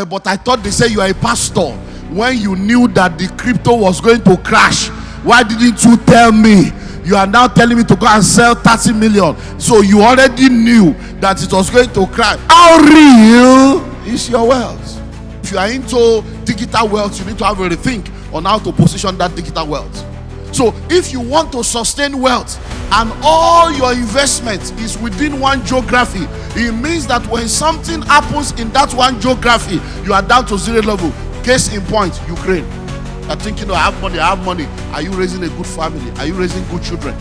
But I thought they said you are a pastor. When you knew that the crypto was going to crash, why didn't you tell me? You are now telling me to go and sell 30 million. So you already knew that it was going to crash. How real is your wealth? If you are into digital wealth, you need to have a rethink on how to position that digital wealth. So if you want to sustain wealth and all your investment is within one geography, it means that when something happens in that one geography, you are down to zero level. Case in point, Ukraine. You're thinking, I have money. Are you raising a good family? Are you raising good children?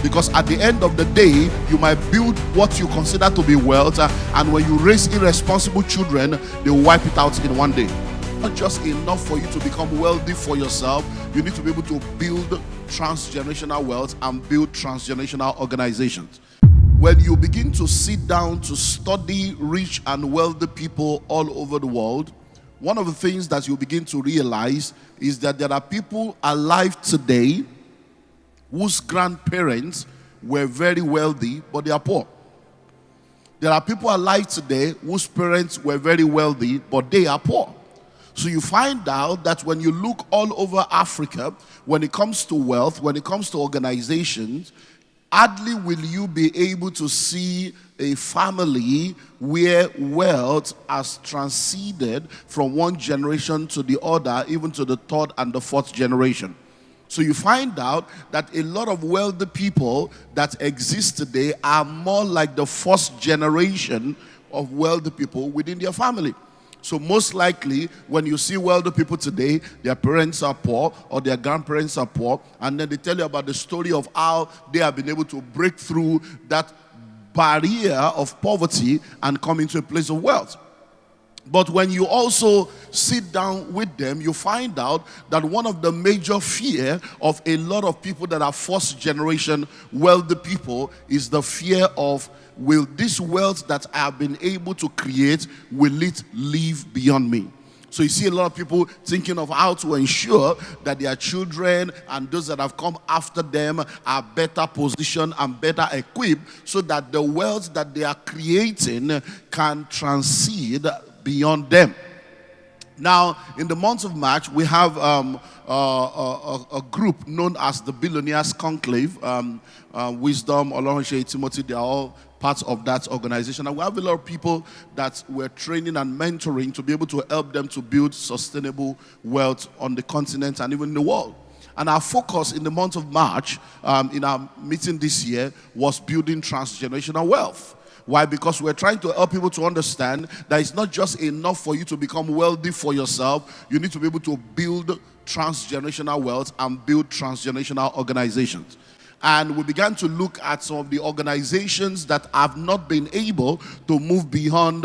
Because at the end of the day, you might build what you consider to be wealth, and when you raise irresponsible children, they will wipe it out in one day. Not just enough for you to become wealthy for yourself, you need to be able to build transgenerational wealth and build transgenerational organizations. When you begin to sit down to study rich and wealthy people all over the world, one of the things that you begin to realize is that there are people alive today whose grandparents were very wealthy, but they are poor. There are people alive today whose parents were very wealthy, but they are poor. So you find out that when you look all over Africa, when it comes to wealth, when it comes to organizations, hardly will you be able to see a family where wealth has transcended from one generation to the other, even to the third and the fourth generation. So you find out that a lot of wealthy people that exist today are more like the first generation of wealthy people within their family. So most likely, when you see wealthy people today, their parents are poor or their grandparents are poor, and then they tell you about the story of how they have been able to break through that barrier of poverty and come into a place of wealth. But when you also sit down with them, you find out that one of the major fear of a lot of people that are first generation wealthy people is the fear of, will this wealth that I have been able to create, will it live beyond me? So you see a lot of people thinking of how to ensure that their children and those that have come after them are better positioned and better equipped so that the wealth that they are creating can transcend beyond them. Now, in the month of March, we have a group known as the Billionaires Conclave. Wisdom, Olumide, Timothy, they are all parts of that organization. And we have a lot of people that we're training and mentoring to be able to help them to build sustainable wealth on the continent and even in the world. And our focus in the month of March, in our meeting this year, was building transgenerational wealth. Why? Because we're trying to help people to understand that it's not just enough for you to become wealthy for yourself. You need to be able to build transgenerational wealth and build transgenerational organizations. And we began to look at some of the organizations that have not been able to move beyond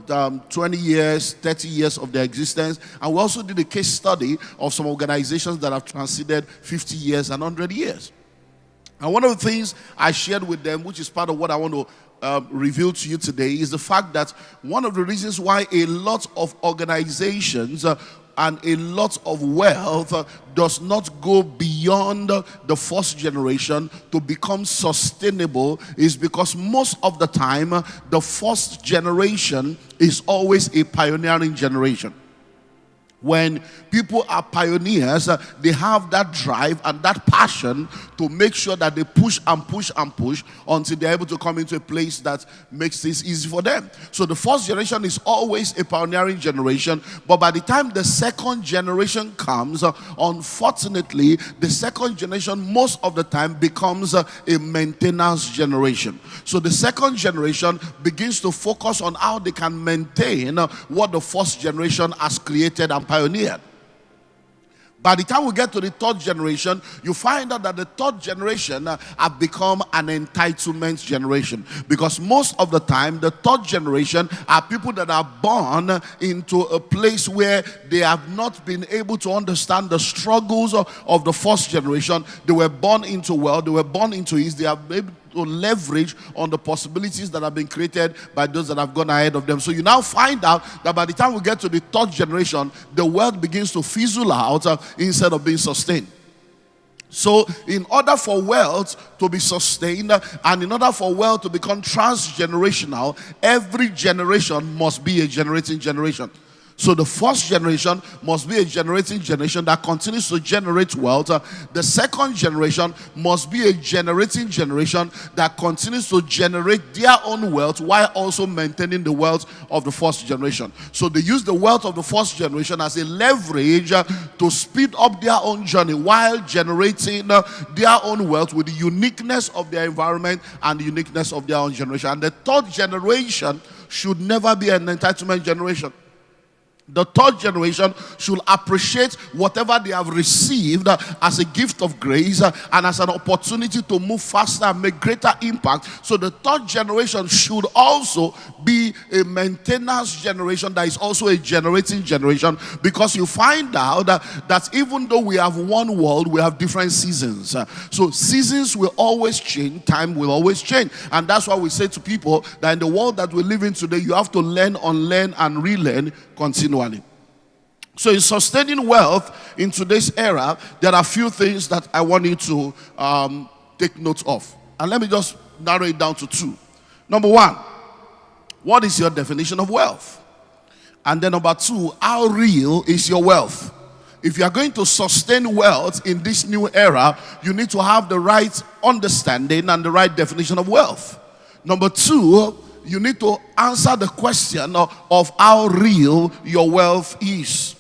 20 years, 30 years of their existence. And we also did a case study of some organizations that have transcended 50 years and 100 years. And one of the things I shared with them, which is part of what I want to reveal to you today, is the fact that one of the reasons why a lot of organizations and a lot of wealth does not go beyond the first generation to become sustainable is because most of the time the first generation is always a pioneering generation. When people are pioneers, they have that drive and that passion to make sure that they push and push and push until they're able to come into a place that makes this easy for them. So the first generation is always a pioneering generation, but by the time the second generation comes, unfortunately, the second generation most of the time becomes a maintenance generation. So the second generation begins to focus on how they can maintain what the first generation has created and pioneered. By the time we get to the third generation, you find out that the third generation have become an entitlement generation. Because most of the time, the third generation are people that are born into a place where they have not been able to understand the struggles of the first generation. They were born into wealth, they were born into ease, they have able to leverage on the possibilities that have been created by those that have gone ahead of them. So you now find out that by the time we get to the third generation, the wealth begins to fizzle out instead of being sustained. So in order for wealth to be sustained and in order for wealth to become transgenerational, every generation must be a generating generation. So the first generation must be a generating generation that continues to generate wealth. The second generation must be a generating generation that continues to generate their own wealth while also maintaining the wealth of the first generation. So they use the wealth of the first generation as a leverage to speed up their own journey while generating their own wealth with the uniqueness of their environment and the uniqueness of their own generation. And the third generation should never be an entitlement generation. The third generation should appreciate whatever they have received as a gift of grace and as an opportunity to move faster and make greater impact. So the third generation should also be a maintenance generation that is also a generating generation, because you find out that even though we have one world, we have different seasons. So seasons will always change, time will always change. And that's why we say to people that in the world that we live in today, you have to learn, unlearn, and relearn continually. So in sustaining wealth in today's era, there are a few things that I want you to take note of. And let me just narrow it down to two. Number one, what is your definition of wealth? And then number two, how real is your wealth? If you are going to sustain wealth in this new era, you need to have the right understanding and the right definition of wealth. Number two, you need to answer the question of how real your wealth is.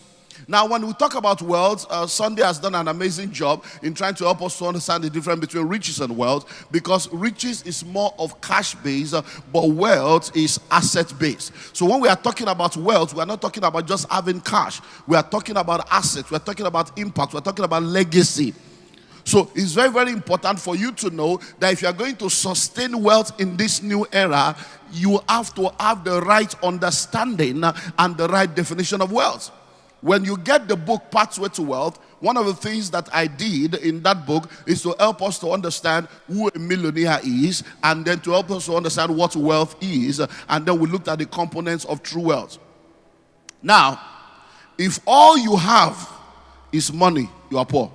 Now, when we talk about wealth, Sunday has done an amazing job in trying to help us to understand the difference between riches and wealth, because riches is more of cash-based, but wealth is asset-based. So when we are talking about wealth, we are not talking about just having cash. We are talking about assets. We are talking about impact. We are talking about legacy. So it's very, very important for you to know that if you are going to sustain wealth in this new era, you have to have the right understanding and the right definition of wealth. When you get the book Pathway to Wealth, one of the things that I did in that book is to help us to understand who a millionaire is, and then to help us to understand what wealth is, and then we looked at the components of true wealth. Now, if all you have is money, you are poor.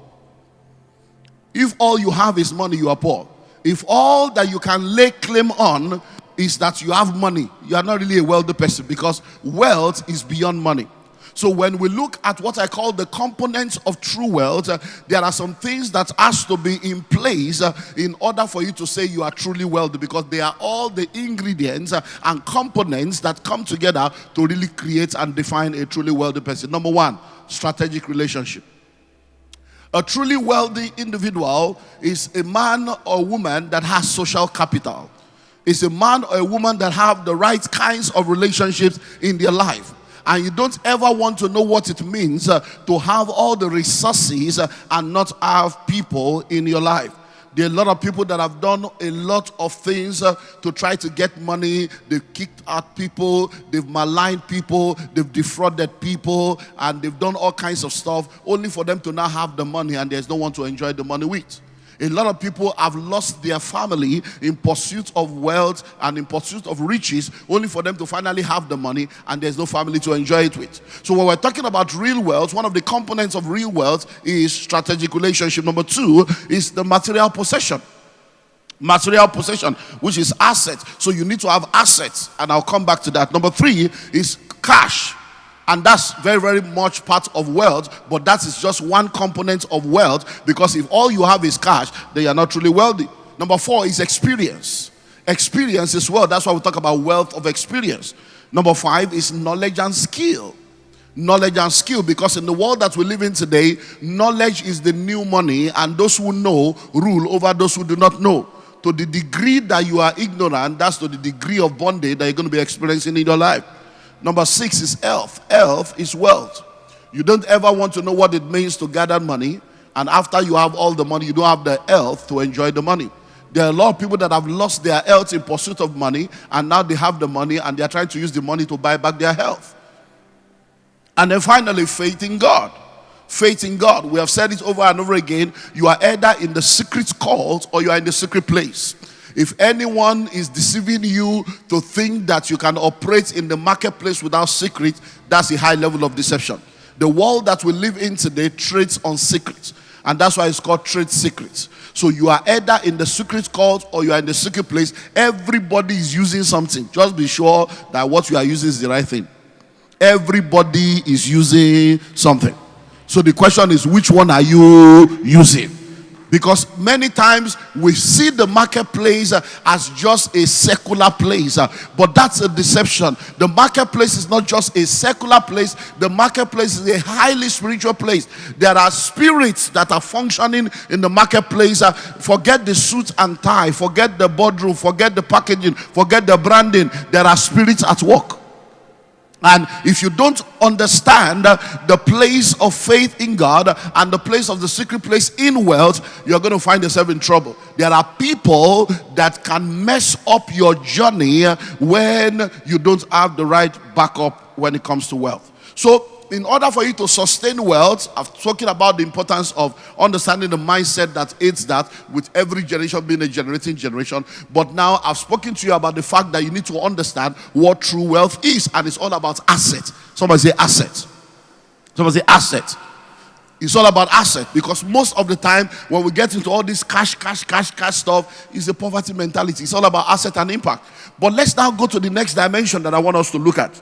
If all you have is money, you are poor. If all that you can lay claim on is that you have money, you are not really a wealthy person, because wealth is beyond money. So when we look at what I call the components of true wealth, there are some things that has to be in place in order for you to say you are truly wealthy, because they are all the ingredients and components that come together to really create and define a truly wealthy person. Number one, strategic relationship. A truly wealthy individual is a man or woman that has social capital. It's a man or a woman that have the right kinds of relationships in their life. And you don't ever want to know what it means to have all the resources and not have people in your life. There are a lot of people that have done a lot of things to try to get money. They've kicked out people, they've maligned people, they've defrauded people, and they've done all kinds of stuff only for them to now have the money, and there's no one to enjoy the money with. A lot of people have lost their family in pursuit of wealth and in pursuit of riches, only for them to finally have the money, and there's no family to enjoy it with. So when we're talking about real wealth, one of the components of real wealth is strategic relationship. Number two is the material possession. Material possession, which is assets. So you need to have assets, and I'll come back to that. Number three is cash. And that's very, very much part of wealth, but that is just one component of wealth, because if all you have is cash, then you're not truly wealthy. Number four is experience. Experience is wealth. That's why we talk about wealth of experience. Number five is knowledge and skill. Knowledge and skill, because in the world that we live in today, knowledge is the new money, and those who know rule over those who do not know. To the degree that you are ignorant, that's to the degree of bondage that you're going to be experiencing in your life. Number six is health. Health is wealth. You don't ever want to know what it means to gather money, and after you have all the money, you don't have the health to enjoy the money. There are a lot of people that have lost their health in pursuit of money, and now they have the money and they are trying to use the money to buy back their health. And then finally, faith in God. Faith in God. We have said it over and over again. You are either in the secret cult or you are in the secret place. If anyone is deceiving you to think that you can operate in the marketplace without secret, that's a high level of deception. The world that we live in today trades on secrets, and that's why it's called trade secrets. So you are either in the secret cult or you are in the secret place. Everybody is using something. Just be sure that what you are using is the right thing. Everybody is using something. So the question is, which one are you using? Because many times we see the marketplace as just a secular place, but that's a deception. The marketplace is not just a secular place. The marketplace is a highly spiritual place. There are spirits that are functioning in the marketplace. Forget the suit and tie, forget the boardroom, forget the packaging, forget the branding. There are spirits at work. And if you don't understand the place of faith in God and the place of the secret place in wealth, you're going to find yourself in trouble. There are people that can mess up your journey when you don't have the right backup when it comes to wealth. So in order for you to sustain wealth, I've spoken about the importance of understanding the mindset that aids that, with every generation being a generating generation. But now I've spoken to you about the fact that you need to understand what true wealth is, and it's all about assets. Somebody say asset. Somebody say asset. It's all about asset, because most of the time when we get into all this cash stuff, it's a poverty mentality. It's all about asset and impact. But let's now go to the next dimension that I want us to look at.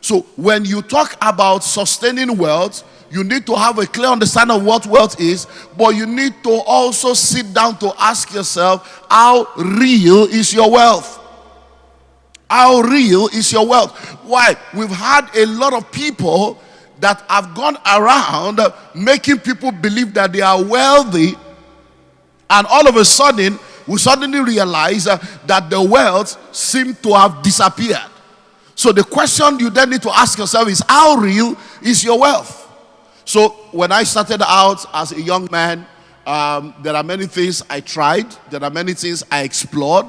So when you talk about sustaining wealth, you need to have a clear understanding of what wealth is, but you need to also sit down to ask yourself, how real is your wealth? How real is your wealth? Why? We've had a lot of people that have gone around making people believe that they are wealthy, and all of a sudden, we suddenly realize that the wealth seems to have disappeared. So the question you then need to ask yourself is, how real is your wealth? So when I started out as a young man, there are many things I tried. There are many things I explored.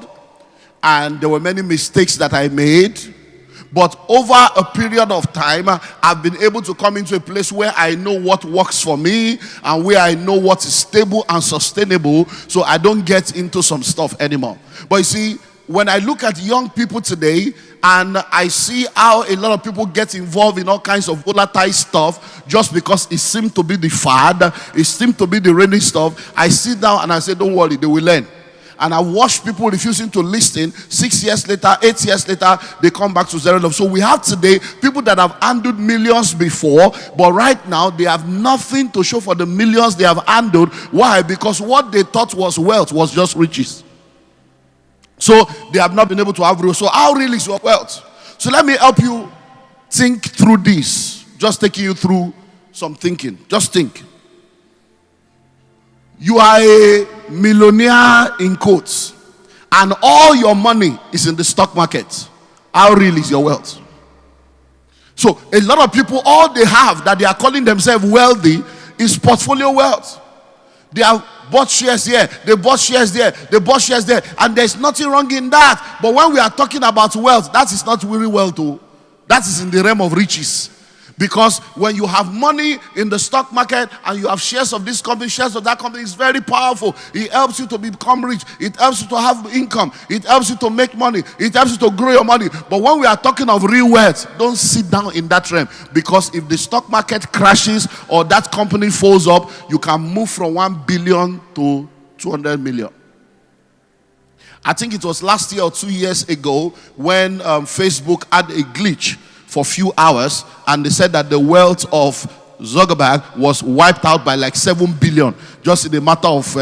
And there were many mistakes that I made. But over a period of time, I've been able to come into a place where I know what works for me and where I know what is stable and sustainable, so I don't get into some stuff anymore. But you see, when I look at young people today and I see how a lot of people get involved in all kinds of volatile stuff just because it seems to be the fad, it seems to be the reigning stuff, I sit down and I say, don't worry, they will learn. And I watch people refusing to listen. 6 years later, 8 years later, they come back to zero love. So we have today people that have handled millions before, but right now they have nothing to show for the millions they have handled. Why? Because what they thought was wealth was just riches. So they have not been able to have real. So how real is your wealth? So let me help you think through this. Just taking you through some thinking. Just think. You are a millionaire in quotes, and all your money is in the stock market. How real is your wealth? So a lot of people, all they have that they are calling themselves wealthy is portfolio wealth. They have bought shares here, they bought shares there, they bought shares there, and there's nothing wrong in that. But when we are talking about wealth, that is not really wealth. That is in the realm of riches. Because when you have money in the stock market and you have shares of this company, shares of that company, it's very powerful. It helps you to become rich. It helps you to have income. It helps you to make money. It helps you to grow your money. But when we are talking of real wealth, don't sit down in that realm. Because if the stock market crashes or that company falls up, you can move from 1 billion to 200 million. I think it was last year or 2 years ago when Facebook had a glitch for a few hours, and they said that the wealth of Zuckerberg was wiped out by like 7 billion just in a matter of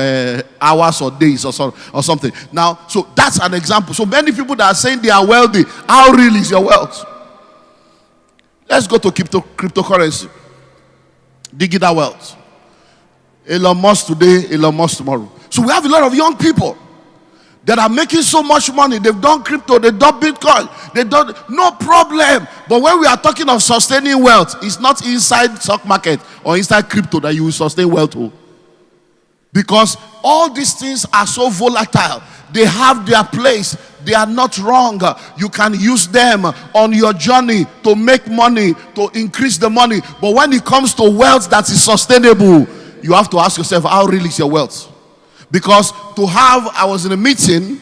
hours or days or something. Now, so that's an example. So many people that are saying they are wealthy, how real is your wealth? Let's go to cryptocurrency. Digital wealth. Elon Musk today, Elon Musk tomorrow. So we have a lot of young people that are making so much money. They've done crypto, they've done Bitcoin, they've done, no problem. But when we are talking of sustaining wealth, it's not inside stock market or inside crypto that you will sustain wealth. Because all these things are so volatile. They have their place. They are not wrong. You can use them on your journey to make money, to increase the money. But when it comes to wealth that is sustainable, you have to ask yourself, how real is your wealth? Because I was in a meeting,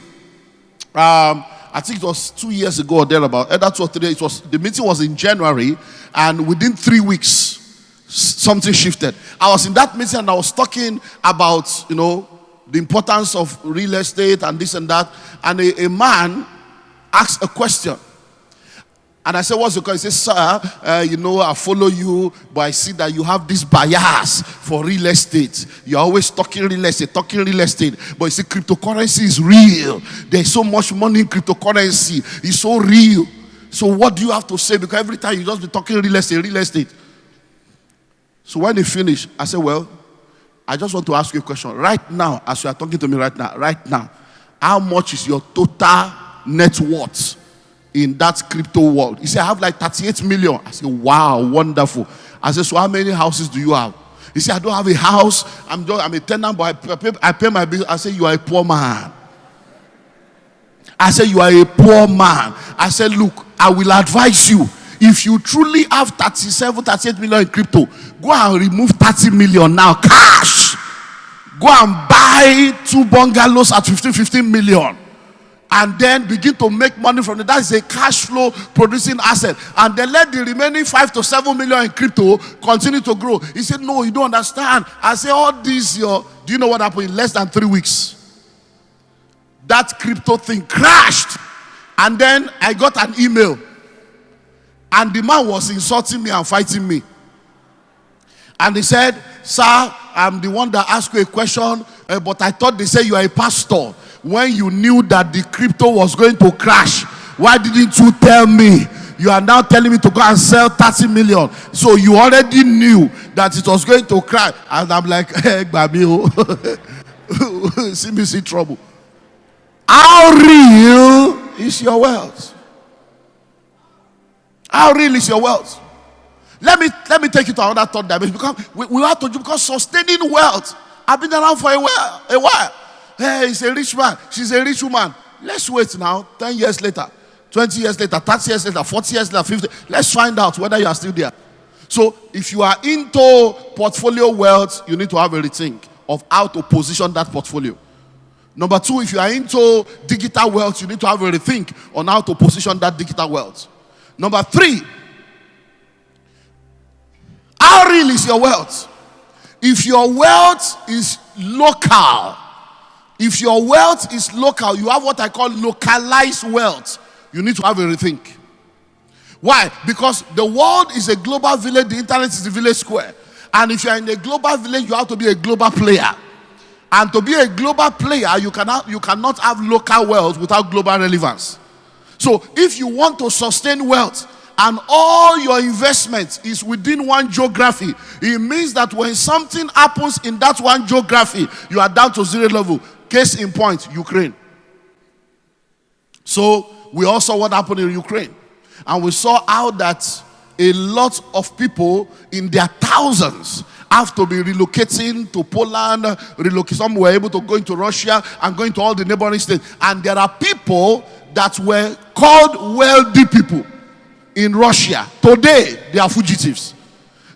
I think it was 2 years ago or thereabout. That was today. The meeting was in January, and within 3 weeks, something shifted. I was in that meeting and I was talking about, the importance of real estate and this and that. And a man asked a question. And I said, what's the call? He said, sir, I follow you, but I see that you have this bias for real estate. You're always talking real estate. But you see, cryptocurrency is real. There's so much money in cryptocurrency. It's so real. So what do you have to say? Because every time you just be talking real estate. So when they finish, I said, well, I just want to ask you a question. Right now, as you are talking to me right now, how much is your total net worth in that crypto world? He said, I have like 38 million. I said, wow, wonderful. I said, so how many houses do you have? He said, I don't have a house. I'm a tenant, but I pay my bills. I said, you are a poor man. I said, you are a poor man. I said, look, I will advise you. If you truly have 38 million in crypto, go and remove 30 million now, cash. Go and buy 2 bungalows at 15 million. And then begin to make money from it. That is a cash flow producing asset. And then let the remaining 5 to 7 million in crypto continue to grow. He said, no, you don't understand. I said, all this, do you know what happened? In less than 3 weeks, that crypto thing crashed. And then I got an email. And the man was insulting me and fighting me. And he said, sir, I'm the one that asked you a question, but I thought they said you are a pastor. When you knew that the crypto was going to crash, why didn't you tell me? You are now telling me to go and sell 30 million. So you already knew that it was going to crash. And I'm like, hey, baby, see trouble. How real is your wealth? How real is your wealth? Let me take you to another third dimension. We have to do, because sustaining wealth. I've been around for a while. Hey, he's a rich man. She's a rich woman. Let's wait now. 10 years later, 20 years later, 30 years later, 40 years later, 50. Let's find out whether you are still there. So if you are into portfolio wealth, you need to have a rethink of how to position that portfolio. Number 2, if you are into digital wealth, you need to have a rethink on how to position that digital wealth. Number 3, how real is your wealth? If your wealth is local, you have what I call localized wealth, you need to have a rethink. Why? Because the world is a global village, the internet is the village square. And if you are in a global village, you have to be a global player. And to be a global player, you cannot have local wealth without global relevance. So if you want to sustain wealth, and all your investment is within one geography, it means that when something happens in that one geography, you are down to zero level. Case in point, Ukraine. So we all saw what happened in Ukraine. And we saw how that a lot of people in their thousands have to be relocating to Poland, some were able to go into Russia and go into all the neighboring states. And there are people that were called wealthy people in Russia. Today, they are fugitives.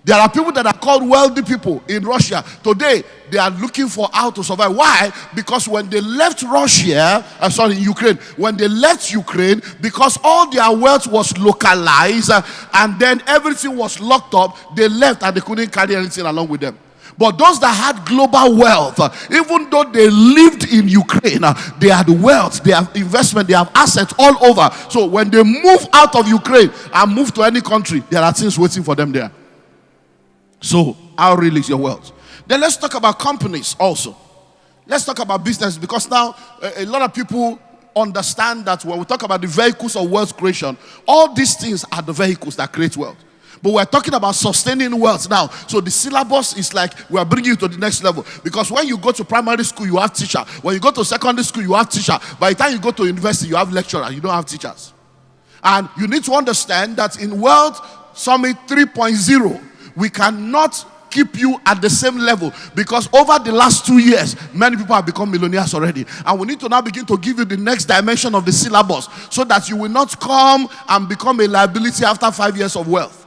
There are people that are called wealthy people in Russia. Today, they are looking for how to survive. Why? Because when they left Ukraine, when they left Ukraine, because all their wealth was localized and then everything was locked up, they left and they couldn't carry anything along with them. But those that had global wealth, even though they lived in Ukraine, they had wealth, they have investment, they have assets all over. So when they move out of Ukraine and move to any country, there are things waiting for them there. So how real is your wealth? Then let's talk about companies also. Let's talk about business, because now a lot of people understand that when we talk about the vehicles of wealth creation, all these things are the vehicles that create wealth. But we're talking about sustaining wealth now. So the syllabus is like we are bringing you to the next level. Because when you go to primary school, you have teacher. When you go to secondary school, you have teacher. By the time you go to university, you have lecturer. You don't have teachers. And you need to understand that in Wealth Summit 3.0, we cannot keep you at the same level, because over the last 2 years, many people have become millionaires already. And we need to now begin to give you the next dimension of the syllabus, so that you will not come and become a liability after 5 years of wealth.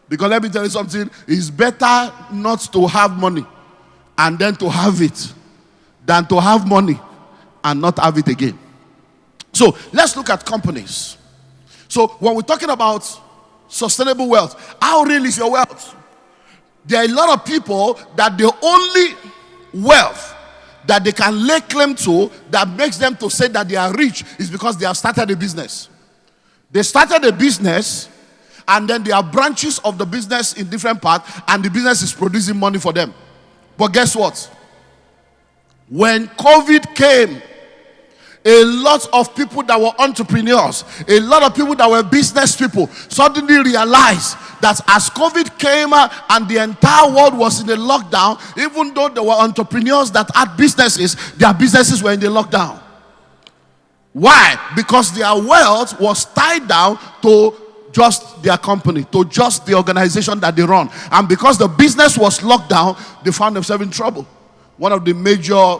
Because let me tell you something, it's better not to have money and then to have it than to have money and not have it again. So let's look at companies. So when we're talking about sustainable wealth, how real is your wealth? There are a lot of people that the only wealth that they can lay claim to that makes them to say that they are rich is because they have started a business. They started a business, and then there are branches of the business in different parts, and the business is producing money for them. But guess what? When COVID came, a lot of people that were entrepreneurs, a lot of people that were business people suddenly realized that as COVID came and the entire world was in a lockdown, even though there were entrepreneurs that had businesses, their businesses were in the lockdown. Why? Because their wealth was tied down to just their company, to just the organization that they run. And because the business was locked down, they found themselves in trouble. One of the major,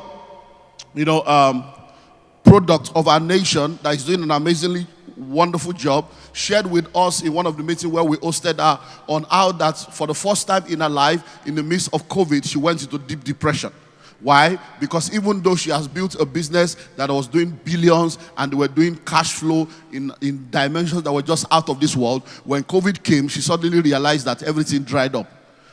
products of our nation that is doing an amazingly wonderful job shared with us in one of the meetings where we hosted her on how that for the first time in her life, in the midst of COVID, she went into deep depression. Why? Because even though she has built a business that was doing billions and they were doing cash flow in dimensions that were just out of this world, when COVID came, she suddenly realized that everything dried up.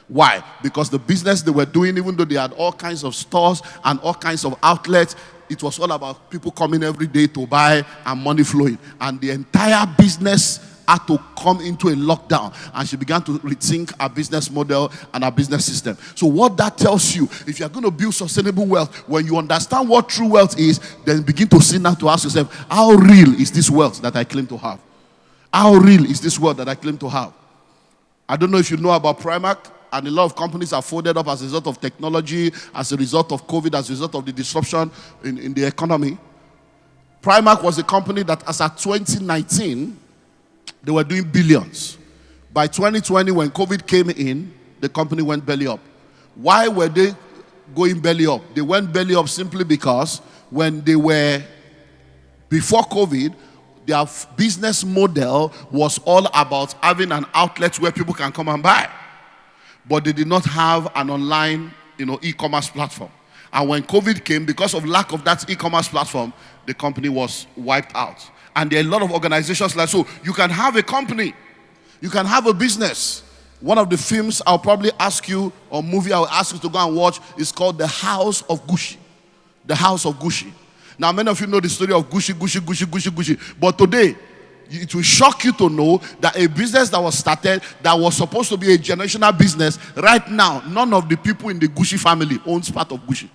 Why? Because the business they were doing, even though they had all kinds of stores and all kinds of outlets, it was all about people coming every day to buy and money flowing. And the entire business had to come into a lockdown, and she began to rethink her business model and her business system. So what that tells you, if you're going to build sustainable wealth, when you understand what true wealth is, then begin to sit down to ask yourself, how real is this wealth that I claim to have? How real is this wealth that I claim to have? I don't know if you know about Primark, and a lot of companies are folded up as a result of technology, as a result of COVID, as a result of the disruption in the economy. Primark was a company that, as at 2019, they were doing billions. By 2020, when COVID came in, the company went belly up. Why were they going belly up? They went belly up simply because when they were, before COVID, their business model was all about having an outlet where people can come and buy. But they did not have an online, e-commerce platform. And when COVID came, because of lack of that e-commerce platform, the company was wiped out. And there are a lot of organizations like, so you can have a company, you can have a business. One of the films I'll probably ask you, or movie I'll ask you to go and watch, is called The House of Gucci. The House of Gucci. Now, many of you know the story of Gucci. But today, it will shock you to know that a business that was started, that was supposed to be a generational business, right now, none of the people in the Gucci family owns part of Gucci.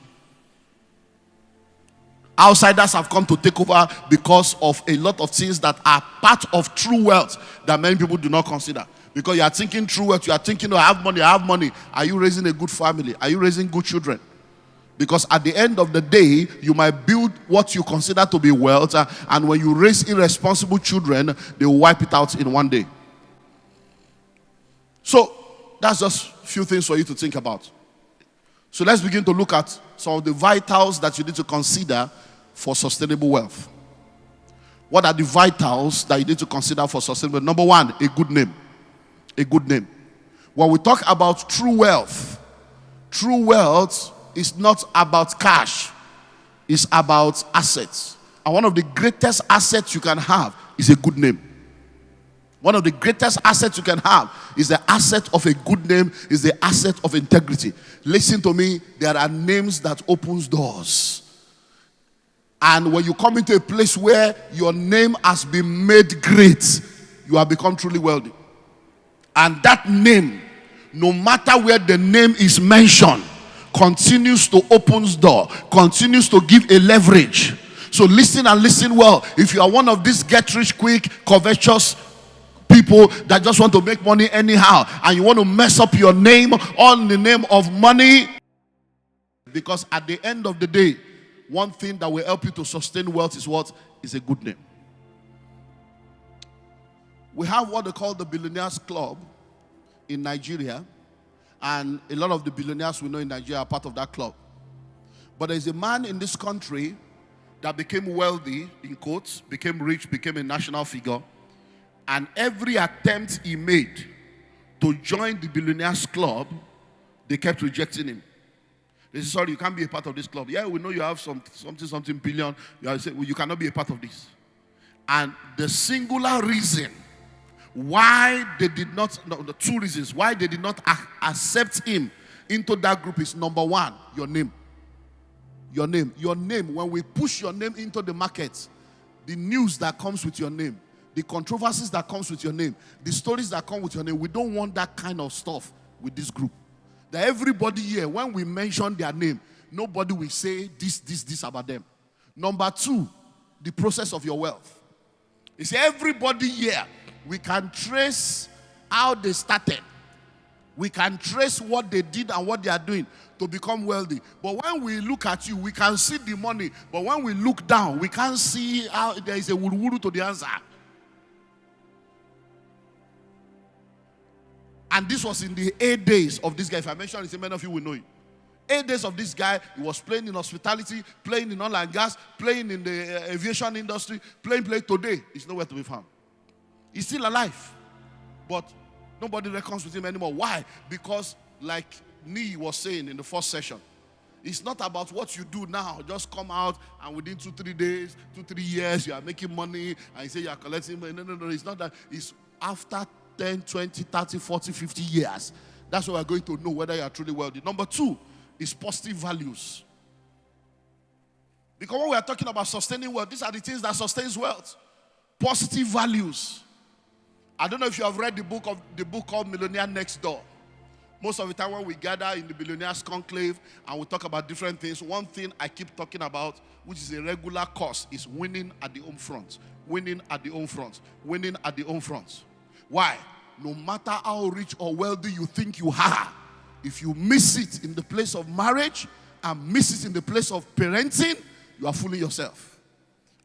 Outsiders have come to take over because of a lot of things that are part of true wealth that many people do not consider. Because you are thinking true wealth, you are thinking, I have money. Are you raising a good family? Are you raising good children? Because at the end of the day, you might build what you consider to be wealth, and when you raise irresponsible children, they will wipe it out in one day. So, that's just a few things for you to think about. So let's begin to look at some of the vitals that you need to consider for sustainable wealth. What are the vitals that you need to consider for sustainable? Number one, a good name. A good name. When we talk about true wealth is not about cash. It's about assets. And one of the greatest assets you can have is a good name. One of the greatest assets you can have is the asset of a good name, is the asset of integrity. Listen to me, there are names that opens doors. And when you come into a place where your name has been made great, you have become truly wealthy. And that name, no matter where the name is mentioned, continues to open door, continues to give a leverage. So listen and listen well. If you are one of these get rich quick, covetous people that just want to make money anyhow, and you want to mess up your name on the name of money, because at the end of the day, one thing that will help you to sustain wealth is what? Is a good name. We have what they call the Billionaires Club in Nigeria, and a lot of the billionaires we know in Nigeria are part of that club. But there's a man in this country that became wealthy, in quotes, became rich, became a national figure, and every attempt he made to join the Billionaires Club, they kept rejecting him. They said, sorry, you can't be a part of this club. Yeah, we know you have something billion. You cannot be a part of this. And the singular reason why they did not, the two reasons why they did not accept him into that group is, number one, your name. Your name. Your name, when we push your name into the market, the news that comes with your name, the controversies that comes with your name, the stories that come with your name. We don't want that kind of stuff with this group. That everybody here, when we mention their name, nobody will say this about them. Number two, the process of your wealth. You see, everybody here, we can trace how they started. We can trace what they did and what they are doing to become wealthy. But when we look at you, we can see the money. But when we look down, we can't see how there is a wuru to the answer. And this was in the 8 days of this guy. If I mention it, many of you will know it. 8 days of this guy. He was playing in hospitality, playing in oil and gas, playing in the aviation industry, playing today. He's nowhere to be found. He's still alive. But nobody reckons with him anymore. Why? Because like Nee was saying in the first session, it's not about what you do now. Just come out and within 2-3 days, 2-3 years, you are making money and you say you are collecting money. No. It's not that. It's after 10, 20, 30, 40, 50 years. That's why we're going to know whether you are truly wealthy. Number two is positive values. Because when we are talking about sustaining wealth, these are the things that sustains wealth. Positive values. I don't know if you have read the book called Millionaire Next Door. Most of the time when we gather in the Billionaires Conclave and we talk about different things, one thing I keep talking about, which is a regular course, is winning at the home front. Winning at the home front. Winning at the home front. Why? No matter how rich or wealthy you think you are, if you miss it in the place of marriage and miss it in the place of parenting, you are fooling yourself.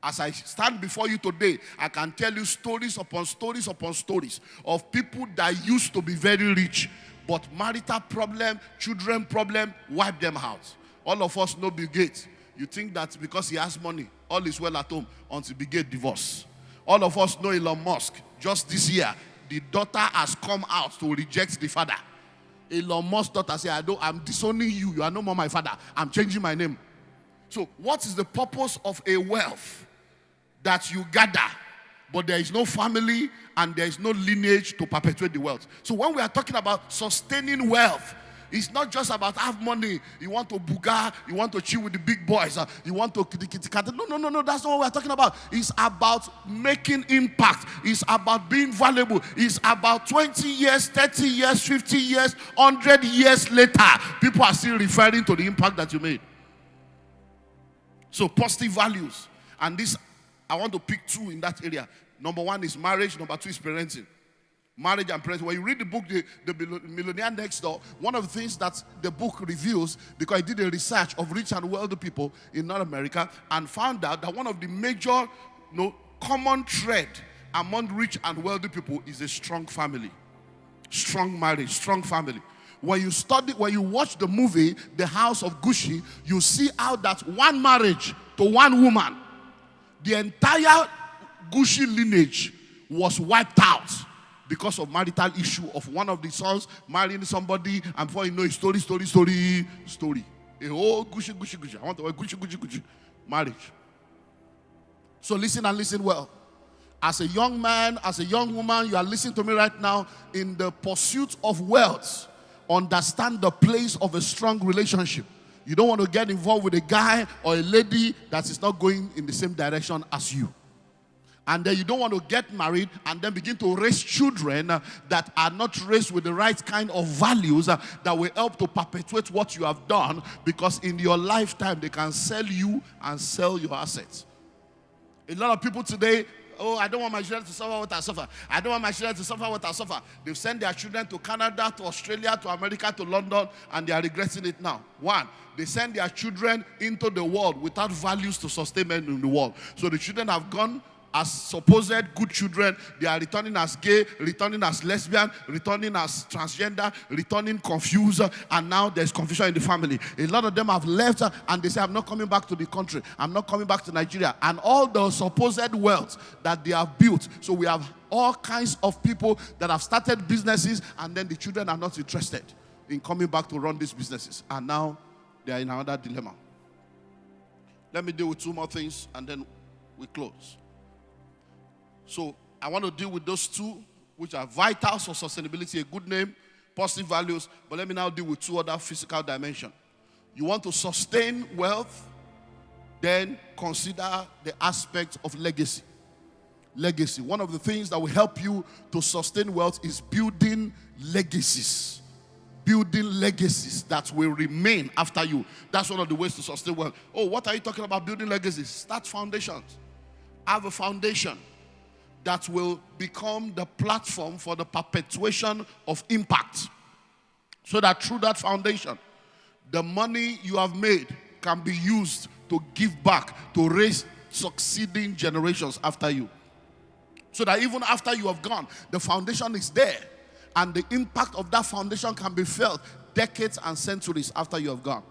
As I stand before you today, I can tell you stories upon stories upon stories of people that used to be very rich, but marital problem, children problem, wipe them out. All of us know Bill Gates. You think that because he has money, all is well at home until Bill Gates divorce. All of us know Elon Musk. Just this year, the daughter has come out to reject the father. Elon Musk's daughter said, I'm disowning you. You are no more my father. I'm changing my name. So what is the purpose of a wealth that you gather, but there is no family and there is no lineage to perpetuate the wealth? So when we are talking about sustaining wealth, it's not just about have money. You want to booga, you want to chill with the big boys, you want to kitty cat. No. That's not what we're talking about. It's about making impact. It's about being valuable. It's about 20 years, 30 years, 50 years, 100 years later, people are still referring to the impact that you made. So positive values. And this, I want to pick two in that area. Number one is marriage. Number two is parenting. Marriage and parenting. When you read the book, the Millionaire Next Door, one of the things that the book reveals, because I did a research of rich and wealthy people in North America and found out that one of the major common thread among rich and wealthy people is a strong family. Strong marriage, strong family. When you watch the movie, The House of Gucci, you see how that one marriage to one woman, the entire Gucci lineage was wiped out because of marital issue of one of the sons marrying somebody, and before you know it, story. A whole Gucci. I want to Gucci. Marriage. So listen and listen well. As a young man, as a young woman, you are listening to me right now, in the pursuit of wealth, understand the place of a strong relationship. You don't want to get involved with a guy or a lady that is not going in the same direction as you. And then you don't want to get married and then begin to raise children that are not raised with the right kind of values that will help to perpetuate what you have done, because in your lifetime they can sell you and sell your assets. A lot of people today, I don't want my children to suffer what I suffer. I don't want my children to suffer what I suffer. They've sent their children to Canada, to Australia, to America, to London, and they are regretting it now. One, they send their children into the world without values to sustain men in the world. So the children have gone as supposed good children. They are returning as gay, returning as lesbian, returning as transgender, returning confused, and now there's confusion in the family. A lot of them have left and they say, I'm not coming back to the country. I'm not coming back to Nigeria. And all the supposed wealth that they have built. So we have all kinds of people that have started businesses, and then the children are not interested in coming back to run these businesses. And now they are in another dilemma. Let me deal with two more things and then we close. So I want to deal with those two, which are vital for sustainability, a good name, positive values. But let me now deal with two other physical dimensions. You want to sustain wealth, then consider the aspect of legacy. Legacy. One of the things that will help you to sustain wealth is building legacies. Building legacies that will remain after you. That's one of the ways to sustain wealth. Oh, what are you talking about building legacies? Start foundations. Have a foundation that will become the platform for the perpetuation of impact. So that through that foundation, the money you have made can be used to give back, to raise succeeding generations after you. So that even after you have gone, the foundation is there. And the impact of that foundation can be felt decades and centuries after you have gone.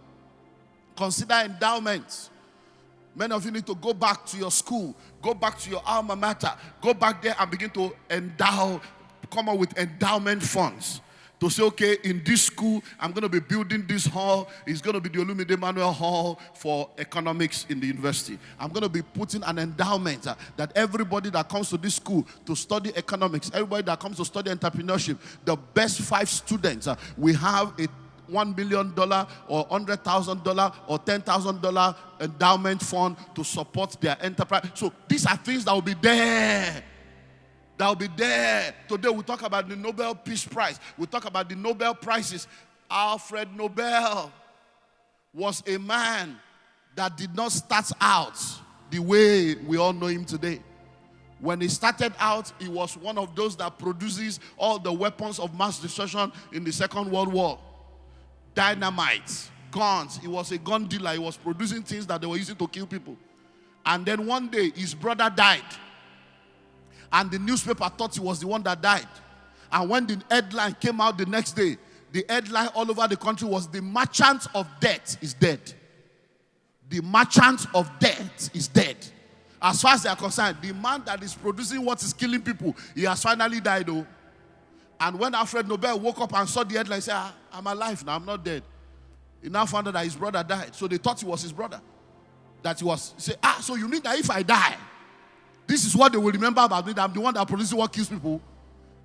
Consider endowments. Many of you need to go back to your school, go back to your alma mater, go back there and begin to endow, come up with endowment funds. To say, okay, in this school, I'm going to be building this hall. It's going to be the Olumide EMMANUEL Hall for economics in the university. I'm going to be putting an endowment that everybody that comes to this school to study economics, everybody that comes to study entrepreneurship, the best 5 students, we have a $1 million or $100,000 or $10,000 endowment fund to support their enterprise. So these are things that will be there. That will be there. Today we talk about the Nobel Peace Prize. We talk about the Nobel Prizes. Alfred Nobel was a man that did not start out the way we all know him today. When he started out, he was one of those that produces all the weapons of mass destruction in the Second World War. Dynamite, guns. He was a gun dealer. He was producing things that they were using to kill people. And then one day, his brother died. And the newspaper thought he was the one that died. And when the headline came out the next day, the headline all over the country was, "The merchant of death is dead." The merchant of death is dead. As far as they are concerned, the man that is producing what is killing people, he has finally died, though. And when Alfred Nobel woke up and saw the headline, he said, I'm alive now, I'm not dead. He now found out that his brother died. So they thought he was his brother. That he was, say, so you mean that if I die, this is what they will remember about me, that I'm the one that produces what kills people?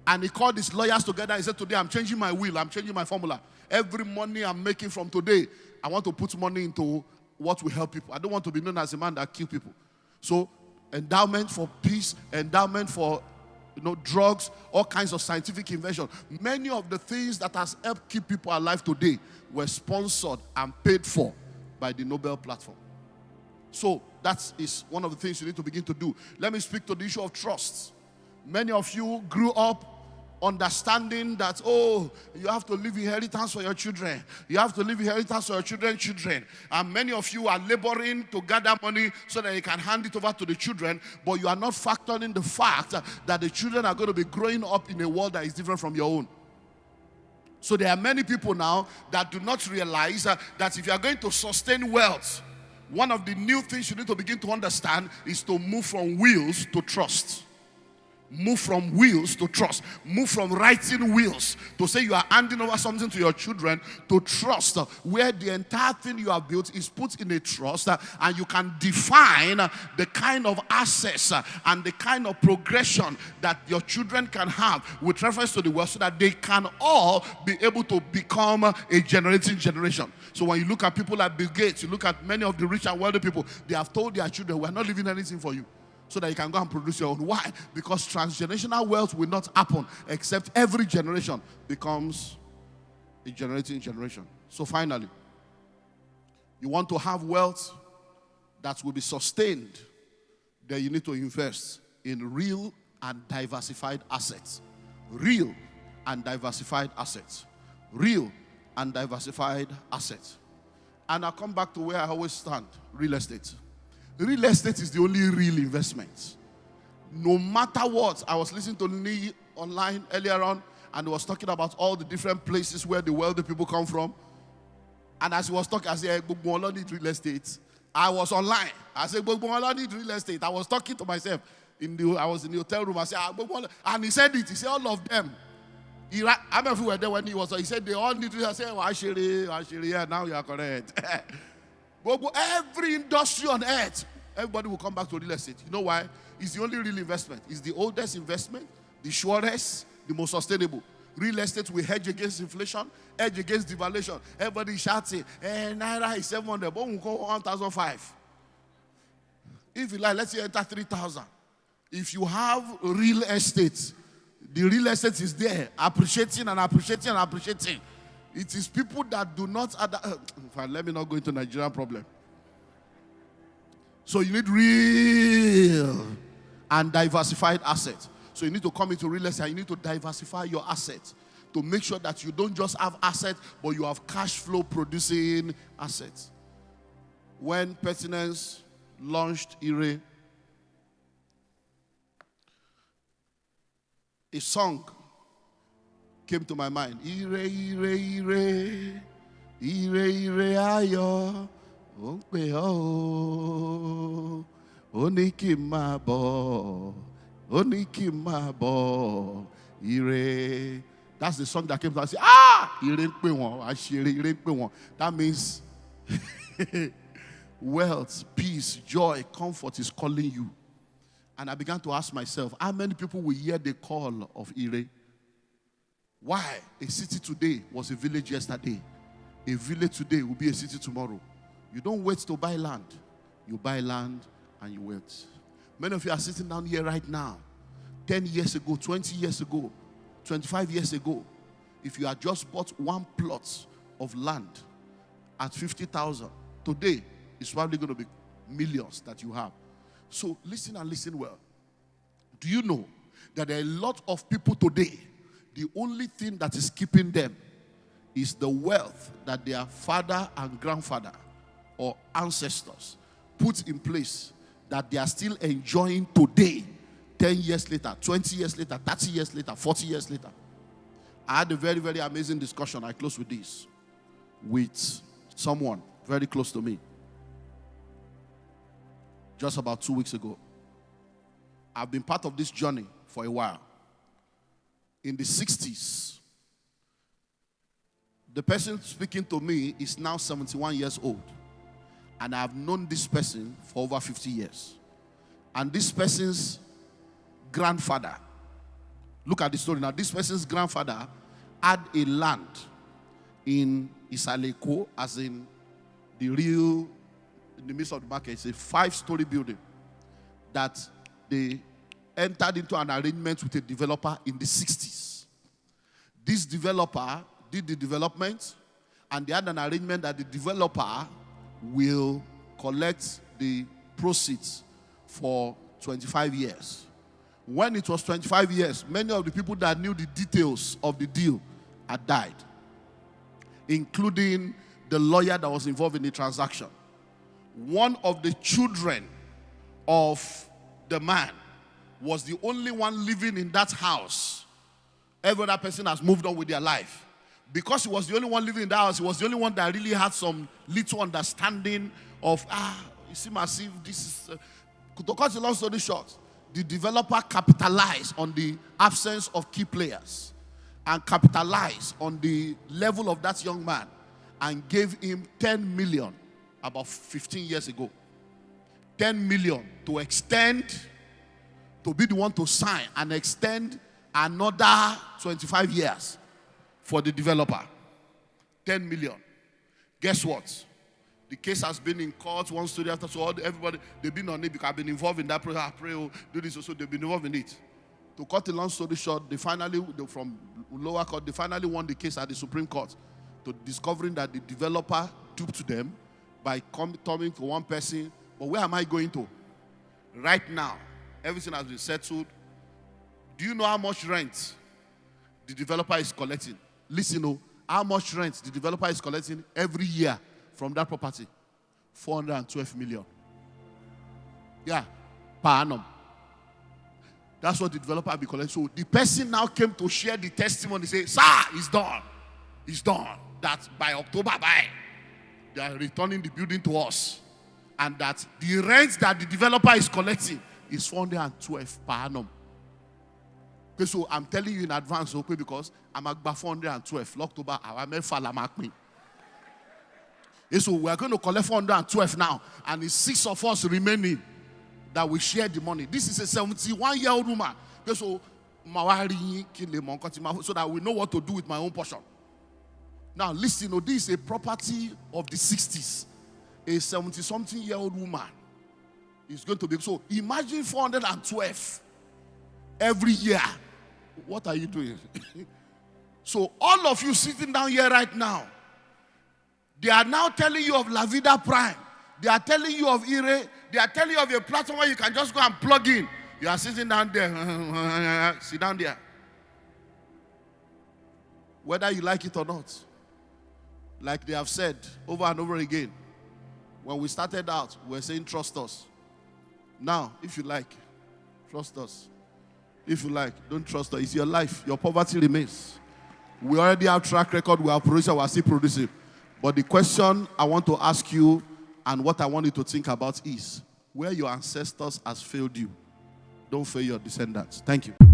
And he called his lawyers together. He said, today I'm changing my will. I'm changing my formula. Every money I'm making from today, I want to put money into what will help people. I don't want to be known as a man that kills people. So endowment for peace, endowment for drugs, all kinds of scientific invention. Many of the things that has helped keep people alive today were sponsored and paid for by the Nobel platform. So that is one of the things you need to begin to do. Let me speak to the issue of trust. Many of you grew up understanding that, you have to leave inheritance for your children. You have to leave inheritance for your children's children. And many of you are laboring to gather money so that you can hand it over to the children, but you are not factoring the fact that the children are going to be growing up in a world that is different from your own. So there are many people now that do not realize that if you are going to sustain wealth, one of the new things you need to begin to understand is to move from wills to trust. Move from wills to trust. Move from writing wills to say you are handing over something to your children to trust, where the entire thing you have built is put in a trust, and you can define the kind of access and the kind of progression that your children can have with reference to the wealth, so that they can all be able to become a generating generation. So when you look at people like Bill Gates, you look at many of the rich and wealthy people, they have told their children, we are not leaving anything for you, so that you can go and produce your own. Why? Because transgenerational wealth will not happen except every generation becomes a generating generation. So finally, you want to have wealth that will be sustained, then you need to invest in real and diversified assets. Real and diversified assets. Real and diversified assets. And I'll come back to where I always stand, real estate. Real estate is the only real investment. No matter what, I was listening to Lee online earlier on, and he was talking about all the different places where the wealthy people come from. And as he was talking, I said, "Gbogbo need real estate." I was online. I said, "Gbogbo need real estate." I was talking to myself. I was in the hotel room. I said, and he said it. He said, all of them. I'm everywhere there when he said, they all need real estate. I said, Ashiri, yeah, now you are correct. Every industry on earth, everybody will come back to real estate. You know why? It's the only real investment. It's the oldest investment, the surest, the most sustainable. Real estate will hedge against inflation, hedge against devaluation. Everybody shouting, Naira is 700, but we'll go 1,005. If you like, let's say enter 3,000. If you have real estate, the real estate is there, appreciating and appreciating and appreciating. It is people that do not. Let me not go into Nigerian problem. So you need real and diversified assets. So you need to come into real estate. You need to diversify your assets to make sure that you don't just have assets, but you have cash flow producing assets. When Pertinence launched Ire, a song came to my mind. Ire, ire, ire, ire, ire, ayo, onpe o, oniki mabo, oniki mabo, ire. That's the song that came to me. I say, ire npe won, ashire ire npe won. That means wealth, peace, joy, comfort is calling you. And I began to ask myself, how many people will hear the call of Ire? Why? A city today was a village yesterday. A village today will be a city tomorrow. You don't wait to buy land. You buy land and you wait. Many of you are sitting down here right now. 10 years ago, 20 years ago, 25 years ago, if you had just bought one plot of land at 50,000, today it's probably going to be millions that you have. So listen and listen well. Do you know that there are a lot of people today, the only thing that is keeping them is the wealth that their father and grandfather or ancestors put in place that they are still enjoying today, 10 years later, 20 years later, 30 years later, 40 years later. I had a very, very amazing discussion. I close with this. With someone very close to me. Just about 2 weeks ago. I've been part of this journey for a while. In the 60s, the person speaking to me is now 71 years old. And I've known this person for over 50 years. And this person's grandfather, look at the story now. This person's grandfather had a land in Isaleko, as in the real, in the midst of the market. It's a 5-story building that they entered into an arrangement with a developer in the 60s. This developer did the development, and they had an arrangement that the developer will collect the proceeds for 25 years. When it was 25 years, many of the people that knew the details of the deal had died, including the lawyer that was involved in the transaction. One of the children of the man was the only one living in that house. Every other person has moved on with their life. Because he was the only one living in that house, he was the only one that really had some little understanding of, you see, massive, this is... to cut a long story short, the developer capitalized on the absence of key players and capitalized on the level of that young man and gave him 10 million about 15 years ago. 10 million to extend, to be the one to sign and extend another 25 years for the developer. 10 million. Guess what? The case has been in court, one story after, so everybody, they've been on it because I've been involved in that process. I pray, do this, so they've been involved in it. To cut a long story short, from lower court, they finally won the case at the Supreme Court, to discovering that the developer duped them by coming to one person. But where am I going to? Right now, everything has been settled. Do you know how much rent the developer is collecting? Listen, how much rent the developer is collecting every year from that property? 412 million. Yeah, per annum. That's what the developer be collecting. So the person now came to share the testimony. Say, sir, it's done. It's done. That by October, they are returning the building to us. And that the rent that the developer is collecting is 412 per annum. Okay, so I'm telling you in advance, okay, because I'm at 412. October, so we are going to collect 412 now. And it's 6 of us remaining that we share the money. This is a 71-year-old woman. Okay, so that we know what to do with my own portion. Now, listen, this is a property of the 60s. A 70-something-year-old woman It's going to be. So imagine 412 every year. What are you doing? So all of you sitting down here right now, they are now telling you of La Vida Prime. They are telling you of Ire. They are telling you of a platform where you can just go and plug in. You are sitting down there. Sit down there. Whether you like it or not. Like they have said over and over again. When we started out, we were saying trust us. Now, if you like, trust us. If you like, don't trust us. It's your life. Your poverty remains. We already have track record. We are producing. We are still producing. But the question I want to ask you and what I want you to think about is where your ancestors has failed you. Don't fail your descendants. Thank you.